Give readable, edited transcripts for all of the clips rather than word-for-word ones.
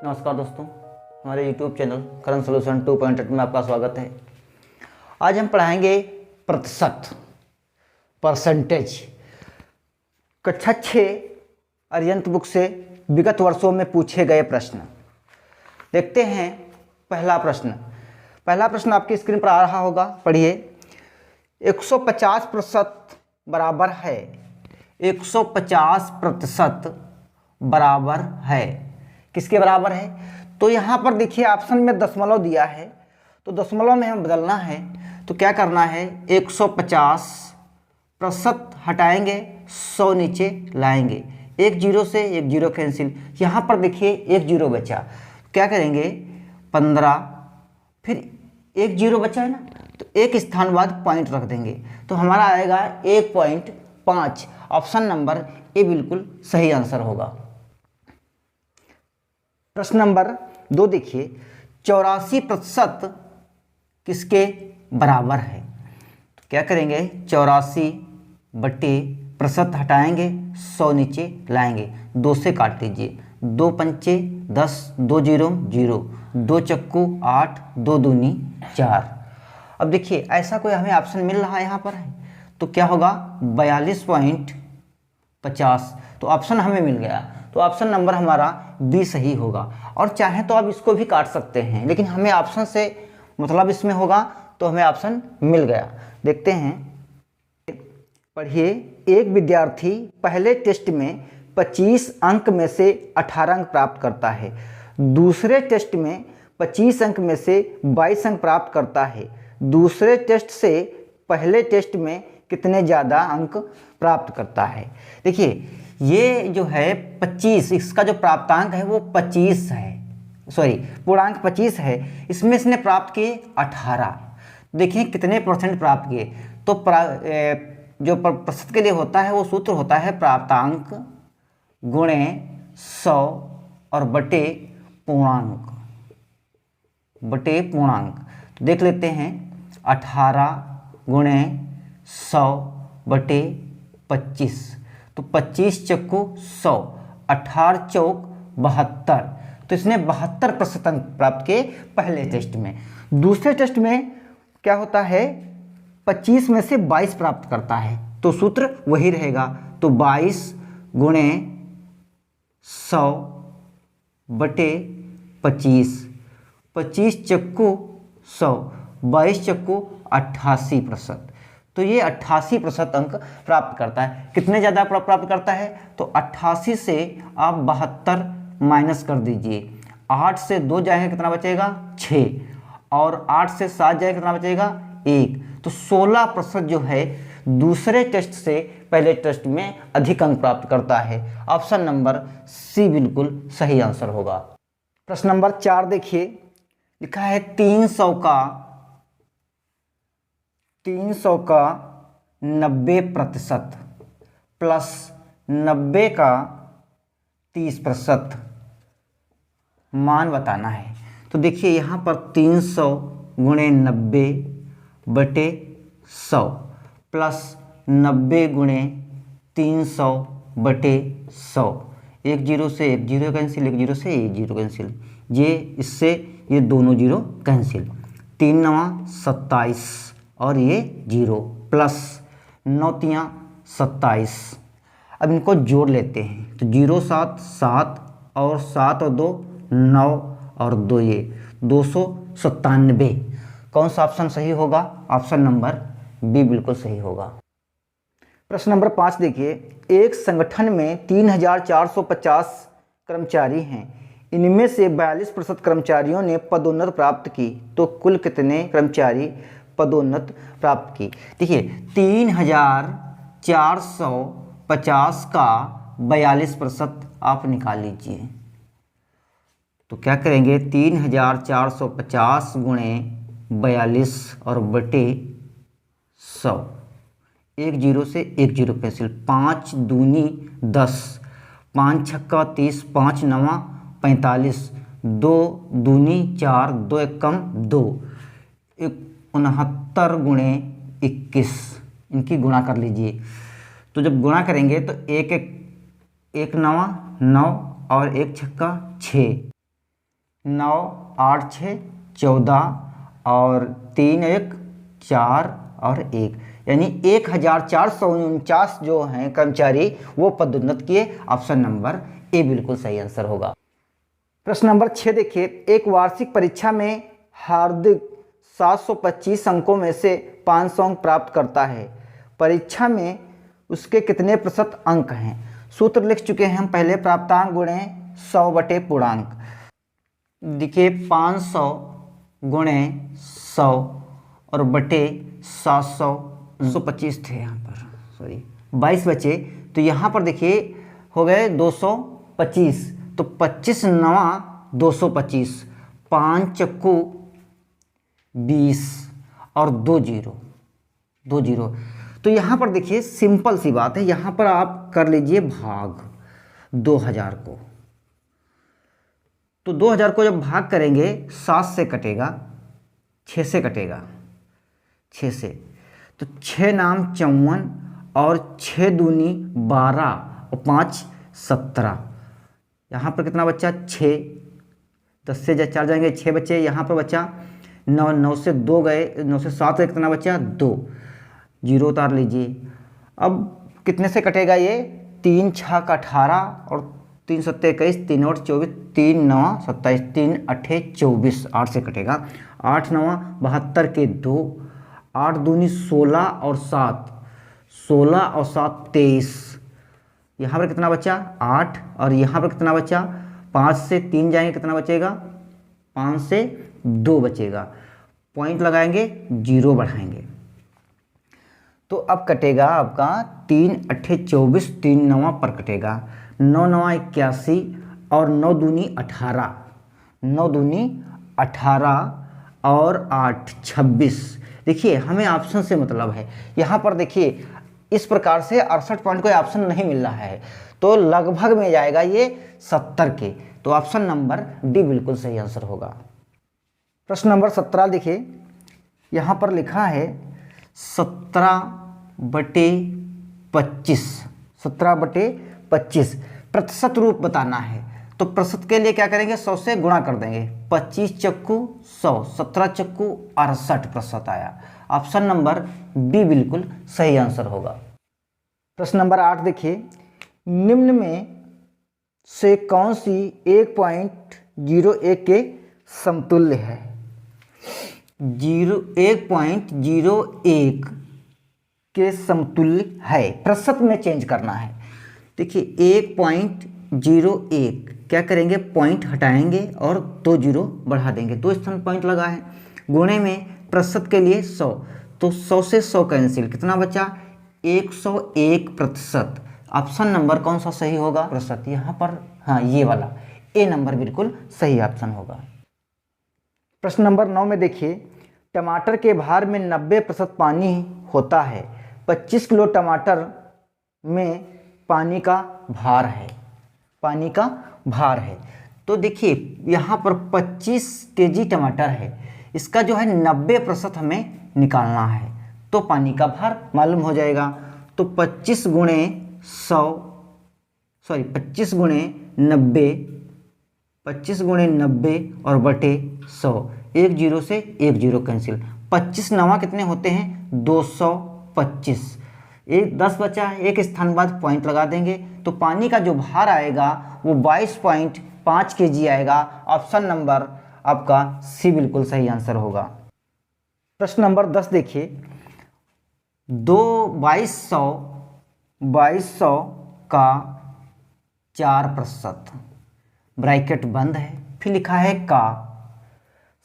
नमस्कार दोस्तों, हमारे YouTube चैनल करंट सॉल्यूशन 2.8 में आपका स्वागत है। आज हम पढ़ाएंगे प्रतिशत, परसेंटेज। कक्षा 6 अरिहंत बुक से विगत वर्षों में पूछे गए प्रश्न देखते हैं। पहला प्रश्न आपकी स्क्रीन पर आ रहा होगा, पढ़िए। 150% बराबर है, 150% बराबर है, किसके बराबर है? तो यहाँ पर देखिए ऑप्शन में दशमलव दिया है, तो दशमलव में हमें बदलना है। तो क्या करना है, 150% हटाएंगे, 100 नीचे लाएंगे, एक जीरो से एक जीरो कैंसिल। यहाँ पर देखिए एक जीरो बचा, क्या करेंगे 15, फिर एक जीरो बचा है ना, तो एक स्थान बाद पॉइंट रख देंगे, तो हमारा आएगा 1.5। ऑप्शन नंबर ए बिल्कुल सही आंसर होगा। प्रश्न नंबर 2 देखिए, 84% किसके बराबर है? तो क्या करेंगे, 84/% हटाएंगे, 100 नीचे लाएंगे, 2 से काट लीजिए, 2 पंचे 10, 2 जीरो जीरो, 2 चक्कू 8, 2 दूनी 4। अब देखिए ऐसा कोई हमें ऑप्शन मिल रहा है यहाँ पर है, तो क्या होगा 42.50। तो ऑप्शन हमें मिल गया, तो ऑप्शन नंबर हमारा बी सही होगा। और चाहे तो आप इसको भी काट सकते हैं, लेकिन हमें ऑप्शन से मतलब इसमें होगा, तो हमें ऑप्शन मिल गया। देखते हैं, पढ़िए। एक विद्यार्थी पहले टेस्ट में 25 अंक में से 18 अंक प्राप्त करता है, दूसरे टेस्ट में 25 अंक में से 22 अंक प्राप्त करता है। दूसरे टेस्ट से पहले टेस्ट में कितने ज़्यादा अंक प्राप्त करता है? देखिए ये जो है 25, इसका जो प्राप्तांक है वो 25 है, सॉरी पूर्णांक 25 है, इसमें इसने प्राप्त किए 18। देखिए कितने परसेंट प्राप्त किए, तो जो प्रतिशत के लिए होता है वो सूत्र होता है प्राप्तांक गुणे 100 और बटे पूर्णांक। तो देख लेते हैं, 18 गुणे 100 बटे 25, तो 25 चक्कू 100, 18 चौक 72, तो इसने 72% अंक प्राप्त किए पहले टेस्ट में। दूसरे टेस्ट में क्या होता है, 25 में से 22 प्राप्त करता है, तो सूत्र वही रहेगा, तो 22 गुणे 100 बटे 25, 25 चक्कू 100, 22 चक्कू 88%। तो ये 88% अंक प्राप्त करता है। कितने ज़्यादा प्राप्त करता है, तो 88 से आप 72 माइनस कर दीजिए, 8 से 2 जाएगा कितना बचेगा 6, और 8 से 7 जाएगा कितना बचेगा 1, तो 16% जो है दूसरे टेस्ट से पहले टेस्ट में अधिक अंक प्राप्त करता है। ऑप्शन नंबर सी बिल्कुल सही आंसर होगा। प्रश्न नंबर 4 देखिए, लिखा है 300 का 90% प्लस 90 का 30% मान बताना है। तो देखिए यहाँ पर 300 गुणे 90 बटे 100 प्लस 90 गुणे 300 बटे 100, एक जीरो से एक जीरो कैंसिल, एक जीरो से एक जीरो कैंसिल, ये इससे ये दोनों जीरो कैंसिल, 3 9 27 और ये जीरो, प्लस 9 3 27। अब इनको जोड़ लेते हैं, तो 0 7 7 और 7 और 2 9 और 2 ये 297। कौन सा ऑप्शन सही होगा? ऑप्शन नंबर बी बिल्कुल सही होगा। प्रश्न नंबर 5 देखिए, एक संगठन में 3450 कर्मचारी हैं, इनमें से 42% कर्मचारियों ने पदोन्नति प्राप्त की, तो कुल कितने कर्मचारी पदोन्नति प्राप्त की? देखिए 3450 का 42% आप निकाल लीजिए, तो क्या करेंगे 3450 गुणे 42 और बटे 100, एक जीरो से एक जीरो कैंसिल, 5 दूनी 10, 5 छक्का 30, 5 नवा 45, 2 दूनी 4, 2 एकम 2, 69 गुणे 21, इनकी गुणा कर लीजिए। तो जब गुणा करेंगे तो एक नवा 9 और एक छक्का 6, 9 8 6 14 और 3 1 4 और 1, यानी 1449 जो हैं कर्मचारी वो पदोन्नत किए। ऑप्शन नंबर ए बिल्कुल सही आंसर होगा। प्रश्न नंबर 6 देखिए, एक वार्षिक परीक्षा में हार्दिक 725 अंकों में से 500 अंक प्राप्त करता है। परीक्षा में उसके कितने प्रतिशत अंक हैं? सूत्र लिख चुके हैं हम पहले, प्राप्तांक गुणे 100 बटे पूर्णांक। देखिए 500 गुणे 100 और बटे 700, 225 थे यहाँ पर, सॉरी 22 बचे, तो यहाँ पर देखिए हो गए 225, तो 25 नवा 225, 5 चक्कू 20 और 2 जीरो। तो यहाँ पर देखिए सिंपल सी बात है, यहाँ पर आप कर लीजिए भाग 2000 को। तो 2000 को जब भाग करेंगे 7 से कटेगा, 6 से कटेगा, 6 से, तो 6 नाम 54 और 6 दूनी 12 और 5 17। यहाँ पर कितना बच्चा 6, 10 से 4 जाएंगे 6 बच्चे, यहाँ पर बच्चा 9, 9 से 2 गए, 9 से 7 गए, कितना बच्चा 2, जीरो उतार लीजिए। अब कितने से कटेगा ये? 3 6 का 18 और 3 7 21, 3 8 24, 3 9 27, 3 8 24, 8 से कटेगा, 8 9 72 के 2, 8 दूनी 16 और 7, 16 और 7 23, यहाँ पर कितना बचा 8 और यहाँ पर कितना बचा 5 से 3 जाएंगे, कितना बचेगा 5 से 2 बचेगा, पॉइंट लगाएंगे, जीरो बढ़ाएंगे, तो अब कटेगा आपका 3 8 24, 3 9 पर कटेगा, 9 9 81 और 9 दूनी 18, 9 दूनी 18 और 8 26। देखिए हमें ऑप्शन से मतलब है, यहाँ पर देखिए इस प्रकार से 68 पॉइंट कोई ऑप्शन नहीं मिल रहा है, तो लगभग में जाएगा ये 70 के, तो ऑप्शन नंबर डी बिल्कुल सही आंसर होगा। प्रश्न नंबर 17 देखिए, यहाँ पर लिखा है 17/25, 17/25 प्रतिशत रूप बताना है, तो प्रतिशत के लिए क्या करेंगे 100 से गुणा कर देंगे, 25 चक्कू 100, 17 चक्कू 68% आया। ऑप्शन नंबर बी बिल्कुल सही आंसर होगा। प्रश्न नंबर 8 देखिए, निम्न में से कौन सी 1.01 के समतुल्य है? 1.01 के समतुल्य है, प्रतिशत में चेंज करना है। देखिए 1.01 क्या करेंगे, पॉइंट हटाएंगे और 2 जीरो बढ़ा देंगे, 2 स्थान पॉइंट लगा है, गुणे में प्रतिशत के लिए 100, तो 100 से 100 कैंसिल, कितना बचा 101%। ऑप्शन नंबर कौन सा सही होगा? प्रतिशत, यहाँ पर हाँ ये वाला ए नंबर बिल्कुल सही ऑप्शन होगा। प्रश्न नंबर 9 में देखिए, टमाटर के भार में 90% पानी होता है, 25 किलो टमाटर में पानी का भार है, पानी का भार है, तो देखिए यहाँ पर 25 kg टमाटर है, इसका जो है 90% हमें निकालना है, तो पानी का भार मालूम हो जाएगा, तो 25 गुणे 90, 25 गुणे 90 और बटे 100, 1 जीरो से 1 जीरो कैंसिल, 25 नवा कितने होते हैं 225, 10 बचा है, एक स्थान बाद पॉइंट लगा देंगे, तो पानी का जो भार आएगा वो 22.5 kg आएगा। ऑप्शन नंबर आपका सी बिल्कुल सही आंसर होगा। प्रश्न नंबर 10 देखिए, 2200 का 4%, ब्रैकेट बंद है, फिर लिखा है का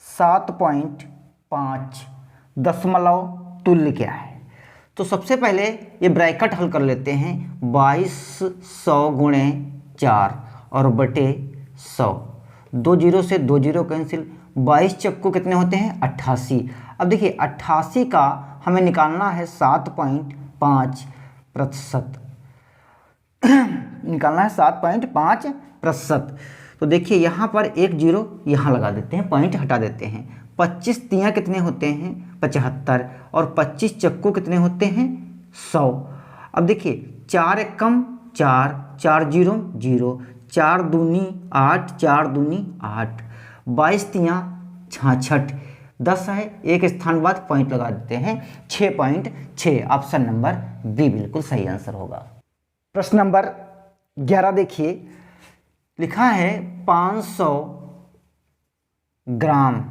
7.5 दशमलव तुल्य क्या है? तो सबसे पहले ये ब्रैकेट हल कर लेते हैं, 2200 गुणे 4 और बटे 100, 2 जीरो से 2 जीरो कैंसिल, 22 चक्कू कितने होते हैं 88। अब देखिए 88 का हमें निकालना है 7.5%, निकालना है 7.5%, तो देखिए यहाँ पर 1 जीरो यहाँ लगा देते हैं, पॉइंट हटा देते हैं, 25 तियाँ कितने होते हैं 75 और 25 चक्कू कितने होते हैं 100। अब देखिए 4 एक कम 4, 4 जीरो जीरो, 4 दूनी 8, 4 दूनी 8, 22 तियाँ 66, 10 है, एक स्थान बाद पॉइंट लगा देते हैं, 6.6। ऑप्शन नंबर बी बिल्कुल सही आंसर होगा। प्रश्न नंबर 11 देखिए, लिखा है 500 ग्राम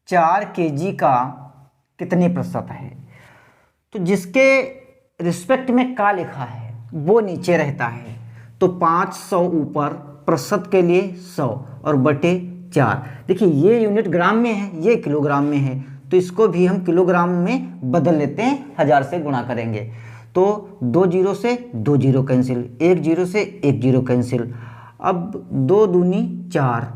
4 kg का कितने प्रतिशत है। तो जिसके रिस्पेक्ट में का लिखा है वो नीचे रहता है, तो 500 ऊपर, प्रतिशत के लिए 100 और बटे 4। देखिए ये यूनिट ग्राम में है, ये किलोग्राम में है, तो इसको भी हम किलोग्राम में बदल लेते हैं, 1000 से गुणा करेंगे। तो 2 जीरो से 2 जीरो कैंसिल, 1 जीरो से 1 जीरो कैंसिल। अब 2 दूनी 4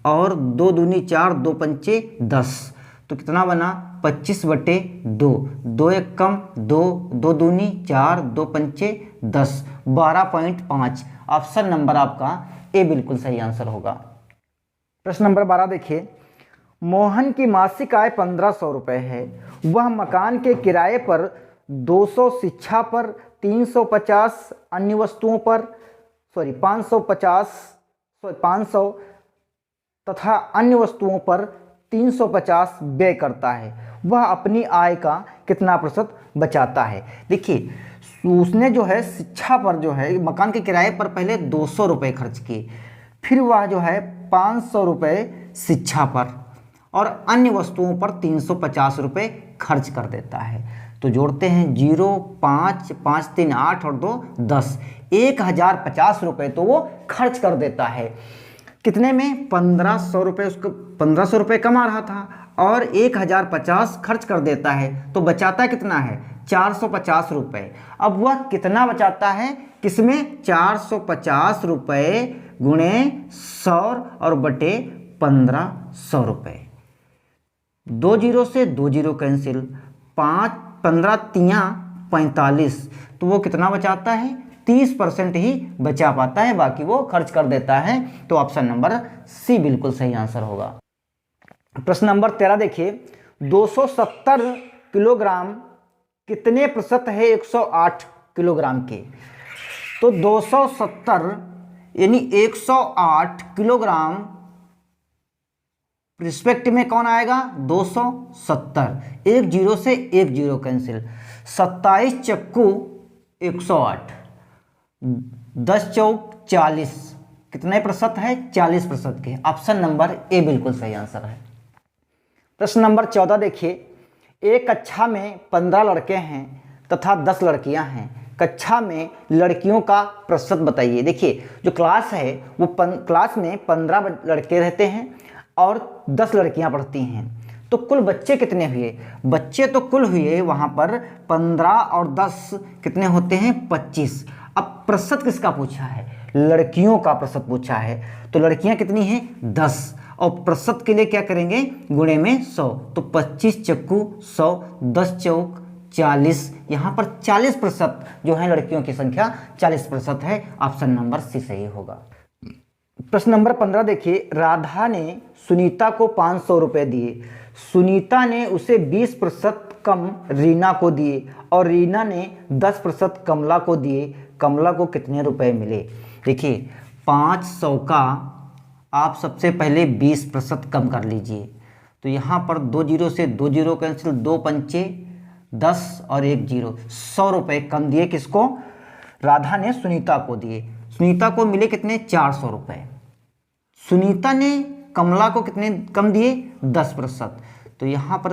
और 2 दूनी 4, 2 पंचे 10, तो कितना बना 25 बटे 2, 2 एक कम 2, 2 दूनी 4, 2 पंचे 10, 12.5। ऑप्शन नंबर आपका ए बिल्कुल सही आंसर होगा। प्रश्न नंबर 12 देखिए, मोहन की मासिक आय 1500 रुपये है। वह मकान के किराए पर 200 शिक्षा पर, 350 अन्य वस्तुओं पर, 500 तथा अन्य वस्तुओं पर 350 व्यय करता है। वह अपनी आय का कितना प्रतिशत बचाता है। देखिए उसने जो है शिक्षा पर जो है मकान के किराए पर पहले 200 रुपये खर्च किए, फिर वह जो है 500 रुपये शिक्षा पर और अन्य वस्तुओं पर 350 रुपये खर्च कर देता है। तो जोड़ते हैं 0, 5, 5 3 8 और 2 10, 1050 रुपये तो वो खर्च कर देता है। कितने में 1500 रुपये, उसको 1500 रुपये कमा रहा था और 1050 खर्च कर देता है, तो बचाता कितना है 450 रुपये। अब वह कितना बचाता है, किसमें 450 रुपये गुणे 100 और बटे 1500 रुपये। 2 जीरो से 2 जीरो कैंसिल, 15 तियाँ 45, तो वो कितना बचाता है 30% ही बचा पाता है, बाकी वो खर्च कर देता है। तो ऑप्शन नंबर सी बिल्कुल सही आंसर होगा। प्रश्न नंबर 13 देखिए, 270 किलोग्राम कितने प्रतिशत है 108 किलोग्राम के। तो 270 यानी 108 किलोग्राम रिस्पेक्ट में कौन आएगा 270, 1 जीरो से 1 जीरो कैंसिल, 27 चक्कू 108, 10 चौक 40, कितने प्रतिशत है 40% के। ऑप्शन नंबर ए बिल्कुल सही आंसर है। प्रश्न नंबर 14 देखिए, एक कक्षा में 15 लड़के हैं तथा 10 लड़कियां हैं। कक्षा में लड़कियों का प्रतिशत बताइए। देखिए जो क्लास है वो क्लास में 15 लड़के रहते हैं और 10 लड़कियां पढ़ती हैं, तो कुल बच्चे कितने हुए। बच्चे तो कुल हुए वहाँ पर 15 और 10 कितने होते हैं 25। अब प्रतिशत किसका पूछा है, लड़कियों का प्रतिशत पूछा है, तो लड़कियां कितनी हैं 10 और प्रतिशत के लिए क्या करेंगे गुणे में 100, तो 25 चक्कू 100, 10 चौक 40, यहाँ पर 40% जो है लड़कियों की संख्या 40% है। ऑप्शन नंबर सी सही होगा। प्रश्न नंबर 15 देखिए, राधा ने सुनीता को 500 रुपये दिए। सुनीता ने उसे 20% कम रीना को दिए और रीना ने 10% कमला को दिए। कमला को कितने रुपए मिले। देखिए 500 का आप सबसे पहले 20% कम कर लीजिए, तो यहाँ पर 2 जीरो से 2 जीरो कैंसिल, 2 पंचे 10 और 1 जीरो, 100 रुपये कम दिए किसको, राधा ने सुनीता को दिए। सुनीता को मिले कितने 400 रुपये। सुनीता ने कमला को कितने कम दिए 10%, तो यहाँ पर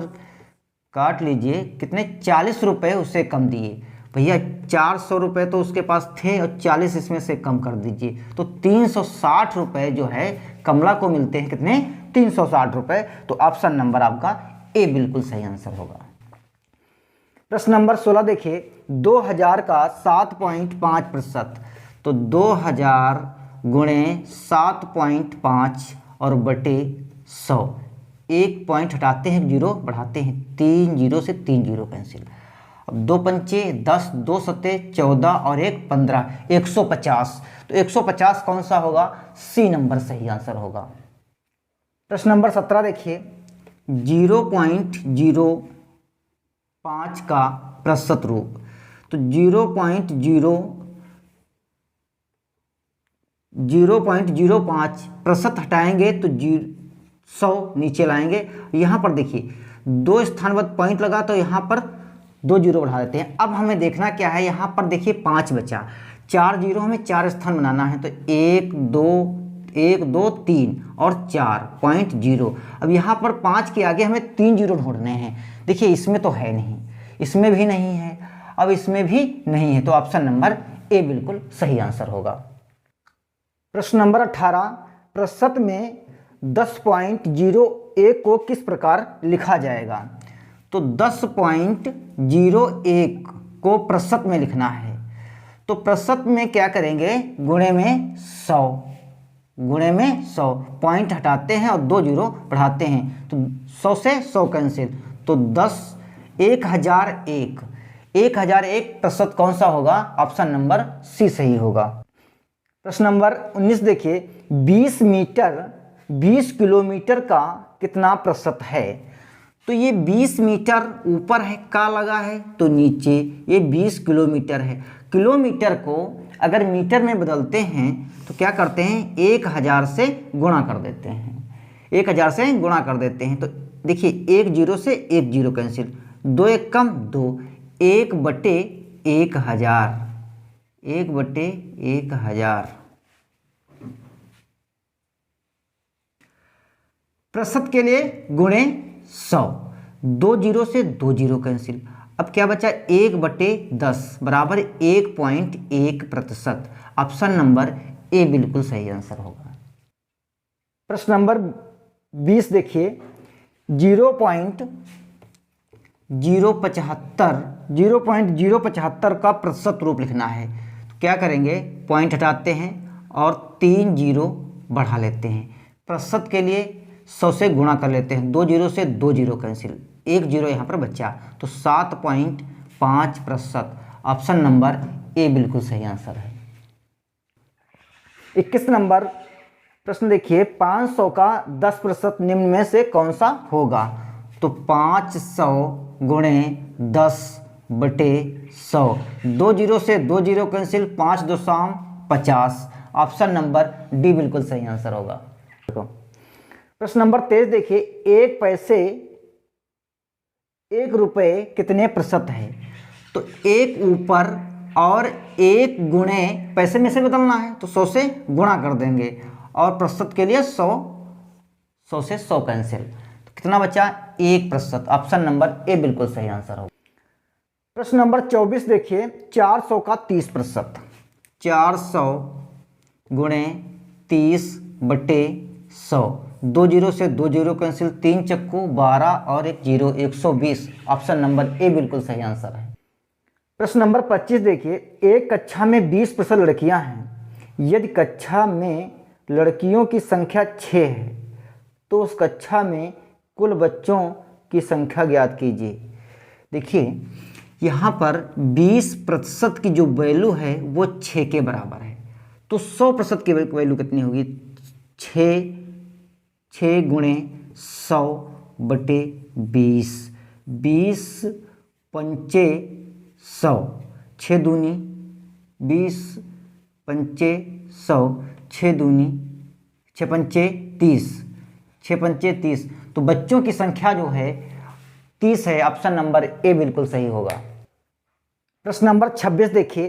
काट लीजिए कितने 40 रुपये उसे कम दिए। भैया 400 रुपये तो उसके पास थे और 40 इसमें से कम कर दीजिए, तो 360 रुपये जो है कमला को मिलते हैं, कितने 360 रुपये। तो ऑप्शन नंबर आपका ए बिल्कुल सही आंसर होगा। प्रश्न नंबर 16 देखिए, 2000 का 7.5%, तो 2000 गुणे 7.5 और बटे 100, 1 पॉइंट हटाते हैं, जीरो बढ़ाते हैं, 3 जीरो से 3 जीरो कैंसिल। अब 2 पंचे 10, 2 सत्ते 14 और 1 15, 150, तो 150 कौन सा होगा, सी नंबर सही आंसर होगा। प्रश्न नंबर 17 देखिए, 0.05 का प्रतिशत रूप, तो 0.0 0.05% हटाएंगे तो 100 नीचे लाएंगे। यहाँ पर देखिए 2 स्थान बाद पॉइंट लगा तो यहाँ पर 2 जीरो बढ़ा देते हैं। अब हमें देखना क्या है, यहाँ पर देखिए 5 बचा, 4 जीरो हमें 4 स्थान बनाना है, तो 1 2 3 और 4.0। अब यहाँ पर 5 के आगे हमें 3 जीरो ढूंढने हैं। देखिए इसमें तो है नहीं, इसमें भी नहीं है, अब इसमें भी नहीं है, तो ऑप्शन नंबर ए बिल्कुल सही आंसर होगा। प्रश्न नंबर 18, प्रतिशत में 10.01 को किस प्रकार लिखा जाएगा? तो 10.01 को प्रतिशत में लिखना है, तो प्रतिशत में क्या करेंगे, गुणे में 100, गुणे में 100, पॉइंट हटाते हैं और 2 जीरो बढ़ाते हैं, तो 100 से 100 कैंसिल, तो 1001 प्रतिशत कौन सा होगा? ऑप्शन नंबर सी सही होगा। प्रश्न नंबर 19 देखिए, 20 मीटर 20 किलोमीटर का कितना प्रतिशत है? तो ये 20 मीटर ऊपर है, का लगा है, तो नीचे ये 20 किलोमीटर है। किलोमीटर को अगर मीटर में बदलते हैं तो क्या करते हैं, 1000 से गुणा कर देते हैं, 1000 से गुणा कर देते हैं, तो देखिए 1 जीरो से 1 जीरो कैंसिल, 2 एक कम 2, 1/1000, 1/1000। प्रतिशत के लिए गुणे 100, 2 जीरो से 2 जीरो कैंसिल, अब क्या बचा, 1/10 बराबर 1.1%। ऑप्शन नंबर ए बिल्कुल सही आंसर होगा। प्रश्न नंबर 20 देखिए, 0.075 का प्रतिशत रूप लिखना है, तो क्या करेंगे, पॉइंट हटाते हैं और 3 जीरो बढ़ा लेते हैं। प्रतिशत के लिए 100 से गुणा कर लेते हैं, 2 जीरो से 2 जीरो कैंसिल, 1 जीरो यहाँ पर बचा, तो 7.5%। ऑप्शन नंबर ए बिल्कुल सही आंसर है। 21 नंबर प्रश्न देखिए, 500 का 10% निम्न में से कौन सा होगा? तो 500 गुणे 10/100, 2 जीरो से 2 zero cancel, 5 2 50। Option number D बिल्कुल सही आंसर होगा। प्रश्न नंबर 23 देखिए, 1 पैसे 1 रुपये कितने प्रतिशत है? तो 1 ऊपर और 1 गुणे पैसे में से बदलना है, तो 100 से गुणा कर देंगे, और प्रतिशत के लिए 100 से 100 कैंसिल, तो कितना बचा, 1%। ऑप्शन नंबर ए बिल्कुल सही आंसर होगा। प्रश्न नंबर 24 देखिए, 400 का 30%, 400 गुणे 30/100, 2 जीरो से 2 जीरो कैंसिल, 3 चक्कू 12 और 1 जीरो, 120। ऑप्शन नंबर ए बिल्कुल सही आंसर है। प्रश्न नंबर 25 देखिए, एक कक्षा में 20% लड़कियां हैं, यदि कक्षा में लड़कियों की संख्या 6 है तो उस कक्षा में कुल बच्चों की संख्या ज्ञात कीजिए। देखिए यहाँ पर 20% की जो वैल्यू है वो 6 के बराबर है, तो 100% की वैल्यू कितनी होगी, 6 गुणे 100/20, 20 पंचे 100, 6 दूनी 20 पंचे 100, 6 दूनी 6 पंचे 30, 6 पंचे 30, तो बच्चों की संख्या जो है 30 है। ऑप्शन नंबर ए बिल्कुल सही होगा। प्रश्न नंबर 26 देखिए,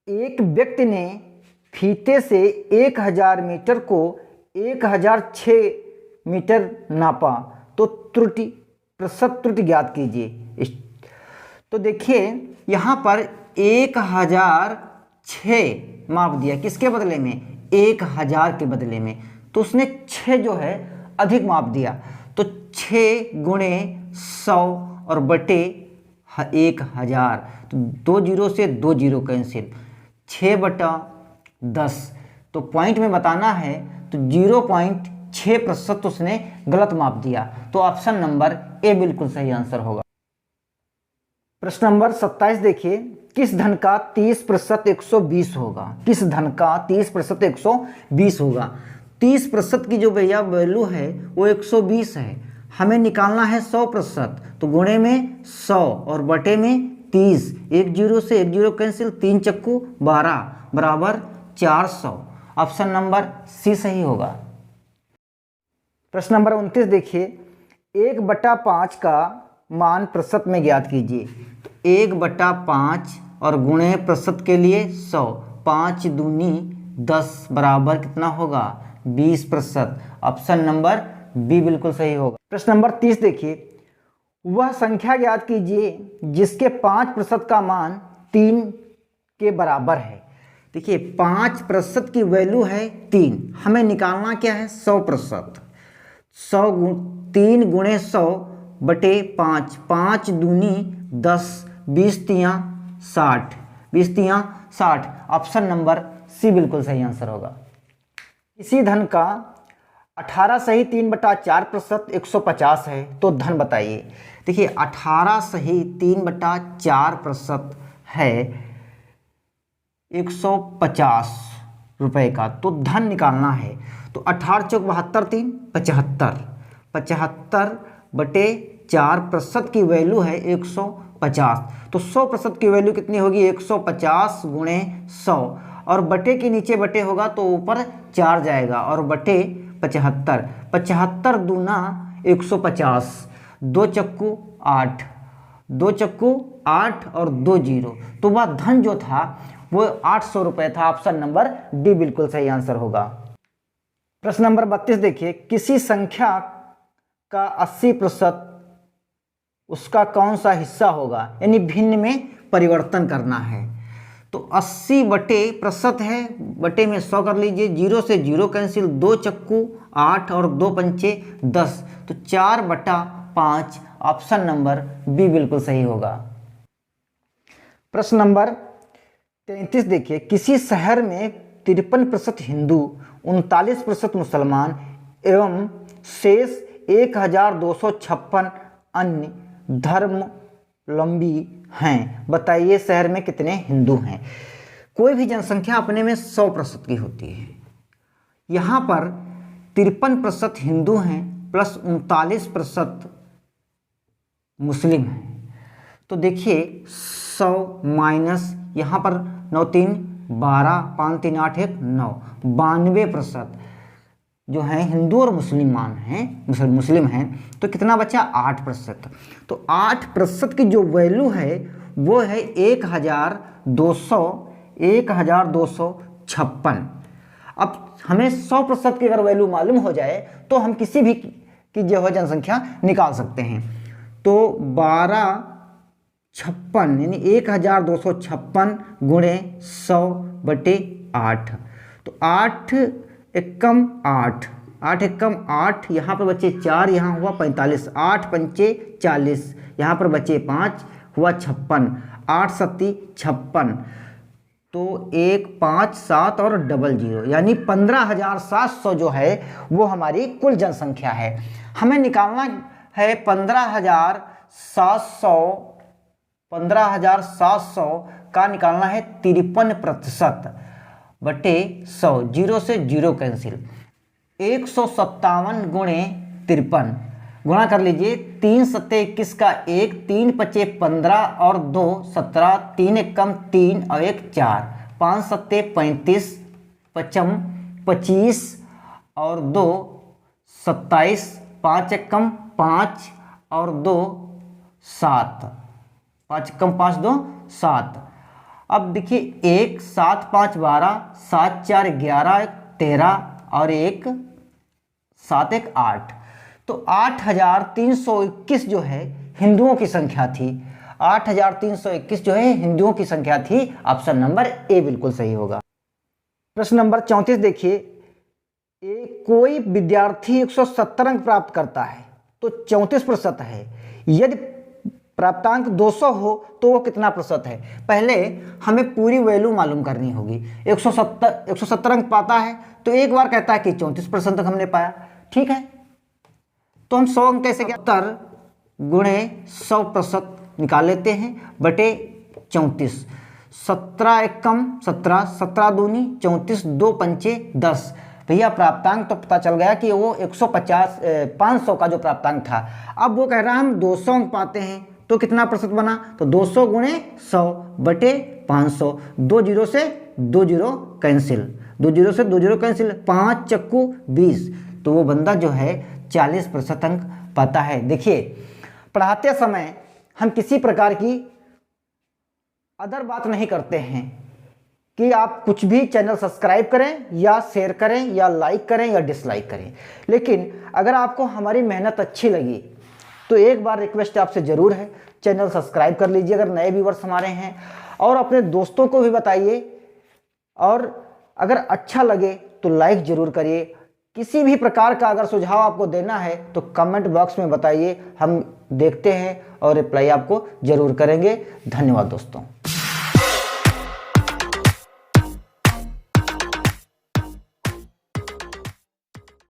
एक व्यक्ति ने फीते से 1000 मीटर को 1006 मीटर नापा, तो प्रतिशत त्रुटि ज्ञात कीजिए। तो देखिए यहाँ पर 1006 माप दिया, किसके बदले में, 1000 के बदले में, तो उसने 6 जो है अधिक माप दिया, तो 6 गुणे 100 और बटे 1000, तो 2 जीरो से 2 जीरो कैंसिल, 6/10, तो पॉइंट में बताना है तो 0.6% उसने गलत माप दिया, तो ऑप्शन नंबर ए बिल्कुल सही आंसर होगा। प्रश्न नंबर 27 देखिए, किस धन का 30% 120 होगा? किस धन का 30% 120 होगा? 30% की जो भैया वैल्यू है वो 120 है, हमें निकालना है 100%, तो गुणे में 100 और बटे में 30, 1 जीरो से 1 जीरो कैंसिल, 3 चक्कू 12 बराबर 400। ऑप्शन नंबर सी सही होगा। प्रश्न नंबर 29 देखिए, 1/5 का मान प्रतिशत में ज्ञात कीजिए। तो 1/5 और गुणे प्रतिशत के लिए 100, 5 दूनी 10 बराबर कितना होगा 20%। ऑप्शन नंबर बी बिल्कुल सही होगा। प्रश्न नंबर 30 देखिए, वह संख्या ज्ञात कीजिए जिसके 5% का मान 3 के बराबर है। देखिए 5% की वैल्यू है 3, हमें निकालना क्या है 100%। 3 गुणे 100 बटे 5, 5 दूनी 10, 20 तियाँ 60, 20 तियाँ 60। ऑप्शन नंबर सी बिल्कुल सही आंसर होगा। इसी धन का 18 सही 3/4% 150 है, तो धन बताइए। देखिए 18 सही 3/4% है 150 रुपए का, तो धन निकालना है। तो 18 चौक 72, 3 75, 75 बटे 4% की वैल्यू है 150। तो 100% की वैल्यू कितनी होगी 150 गुणे 100, और बटे के नीचे बटे होगा तो ऊपर 4 जाएगा और बटे 75, 75 दूना 150, 2 चक्कू 8, 2 चक्कू 8 और 2 जीरो, तो वह धन जो था वो 800 रुपये था। ऑप्शन नंबर डी बिल्कुल सही आंसर होगा। प्रश्न नंबर 32 देखिए, किसी संख्या का 80% उसका कौन सा हिस्सा होगा, यानी भिन्न में परिवर्तन करना है। तो 80 बटे प्रतिशत है, बटे में 100 कर लीजिए, 0 से 0 कैंसिल, 2 चक्कू 8 और 2 पंचे 10, तो 4/5। ऑप्शन नंबर बी बिल्कुल सही होगा। प्रश्न नंबर 33 देखिए, किसी शहर में 53% हिंदू, 39% मुसलमान एवं शेष 1256 अन्य धर्मावलंबी हैं। बताइए शहर में कितने हिंदू हैं। कोई भी जनसंख्या अपने में 100% की होती है। यहाँ पर 53% हिंदू हैं प्लस 39% मुस्लिम हैं। तो देखिए 100 माइनस यहाँ पर 9 3 12, 5 3 8 1 9, 92% जो है हिंदू और मुसलमान हैं, मुस्लिम हैं। तो कितना बचा 8%। तो 8% की जो वैल्यू है वो है 1256। अब हमें 100% की अगर वैल्यू मालूम हो जाए तो हम किसी भी की जो है जनसंख्या निकाल सकते हैं। तो 1256 यानी 1256 गुणे 100 बटे 8, तो 8 एकम 8, 8 एकम 8, यहाँ पर बचे 4, यहाँ हुआ 45, 8 पंचे 40, यहाँ पर बचे 5, हुआ 56, 8 सत्ती 56, तो 1 5 7 और 00 यानी 15,700 जो है वो हमारी कुल जनसंख्या है। हमें निकालना है 15,700 का निकालना है 53% बटे 100, 0 से 0 कैंसिल, 157 गुणे 53 गुणा कर लीजिए, 3 सत्ते 21 का 1, 3 पचे 15 और 2 17, 3 एकम 3 और 1 4, 5 सत्ते 35, 55 25 और 2 27, 5 एकम 5 और 2 7, 5 एकम 5 2 7। अब देखिए 1 7 5 12, 7 4 11, 1 13 और 1 7 1 8, तो 8,321 जो है हिंदुओं की संख्या थी। 8,321 जो है हिंदुओं की संख्या थी। ऑप्शन नंबर ए बिल्कुल सही होगा। प्रश्न नंबर 34 देखिए, कोई विद्यार्थी 170 अंक प्राप्त करता है तो 34% है। यदि प्राप्तांक 200 हो तो वो कितना प्रतिशत है। पहले हमें पूरी वैल्यू मालूम करनी होगी। 170 अंक पाता है तो एक बार कहता है कि 34% तक हमने पाया, ठीक है। तो हम 100 अंक कैसे, 70 गुणे 100% निकाल लेते हैं बटे 34, 17 एकम 17, 17 दूनी 34, 2 पंचे 10। भैया प्राप्तांक तो पता चल गया कि वो 500 का जो प्राप्तांक था। अब वो कह रहा है हम 200 अंक पाते हैं तो कितना प्रतिशत बना, तो 200 गुणे 100 बटे 500, 2 जीरो से 2 जीरो कैंसिल, 2 जीरो से 2 जीरो कैंसिल, 5 चक्कू 20, तो वो बंदा जो है 40% अंक पाता है। देखिए, पढ़ाते समय हम किसी प्रकार की अदर बात नहीं करते हैं कि आप कुछ भी चैनल सब्सक्राइब करें या शेयर करें या लाइक करें या डिसलाइक करें, लेकिन अगर आपको हमारी मेहनत अच्छी लगी तो एक बार रिक्वेस्ट आपसे ज़रूर है, चैनल सब्सक्राइब कर लीजिए अगर नए व्यूवर्स हमारे हैं, और अपने दोस्तों को भी बताइए, और अगर अच्छा लगे तो लाइक ज़रूर करिए। किसी भी प्रकार का अगर सुझाव आपको देना है तो कमेंट बॉक्स में बताइए, हम देखते हैं और रिप्लाई आपको ज़रूर करेंगे। धन्यवाद दोस्तों।